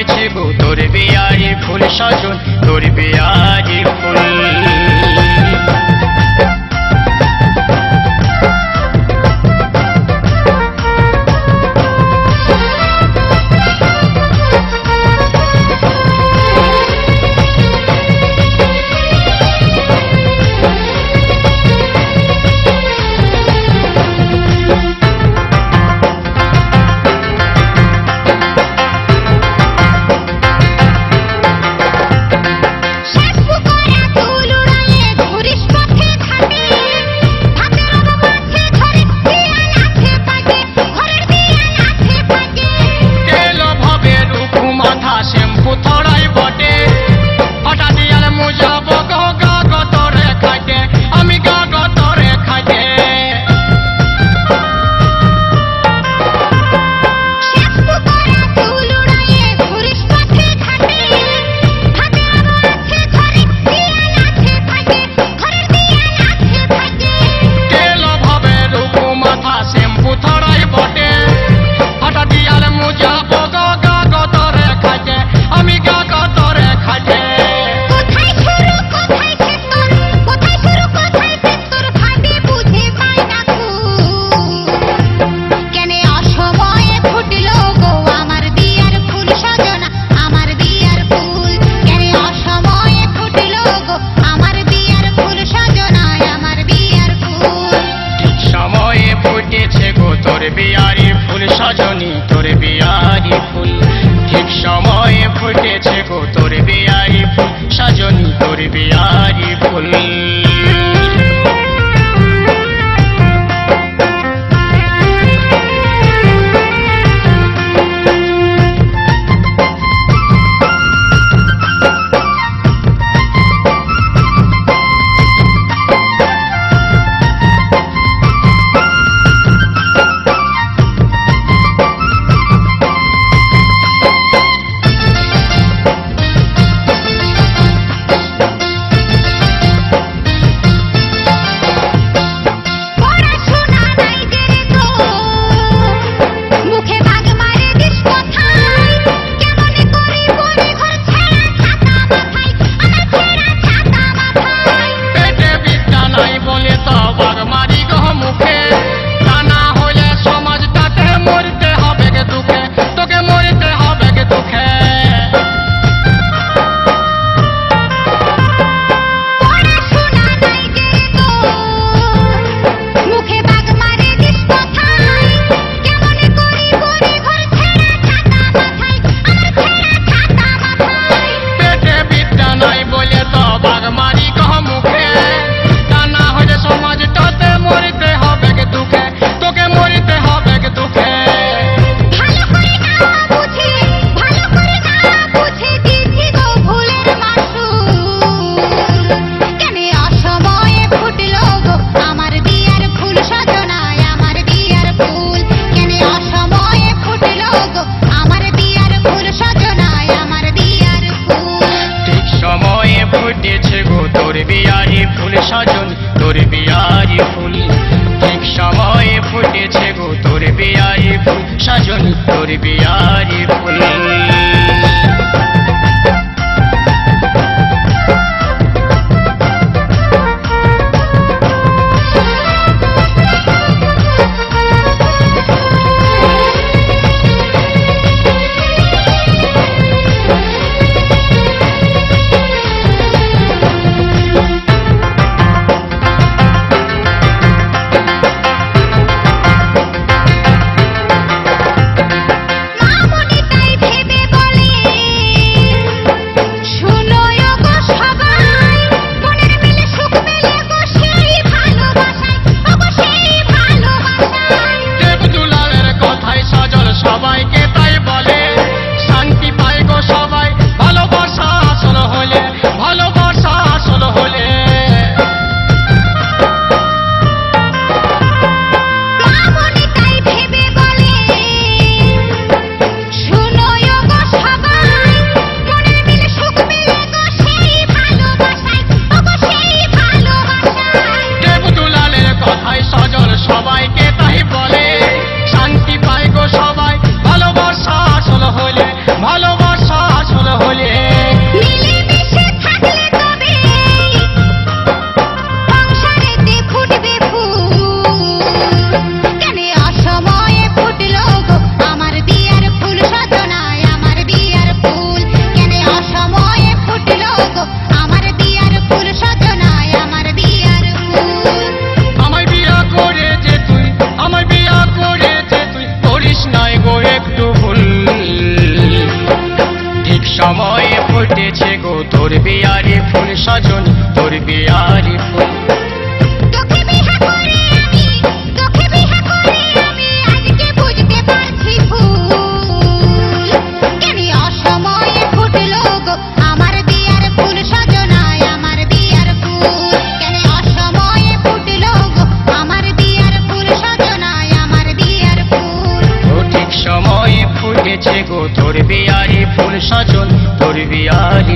ফুটেছে গো তোর বিয়ারি ফুল সজন তোর বিয়ারি ফুল। তোর বিয়ারি ফুল সজনী তোর বিয়ারি ফুল ঠিক সময়ে ফুটেছে গো তোর বিয়ারি ফুল সজনী তোর বিয়ারি ফুল। তোর বিয়ারি ফুল সজন তোর বিয়ারি ফুল ঠিক সময়ে ফুটেছে গো তোর বিয়ারি ফুল সজন তোর বিয়ারি ফুল। মামনি তাই সময়ে ফুটেছে গো তোর বিয়ারি ফুল সজন তোর বিয়ারি ফুল তোকে বিহা করে আমি তোকে বিহা করে আমি আজকে বুঝতে পারছি ভুল কেন অসময়ে ফুটলো গো আমার বিয়ার ফুল সজনায় আমার বিয়ার ফুল কেন অসময়ে ফুটলো গো আমার বিয়ার ফুল সজনায় আমার বিয়ার ফুল ও ঠিক সময়ে ফুটেছে গো তোর বিয়ারি ফুল সজন তোর বিয়ারি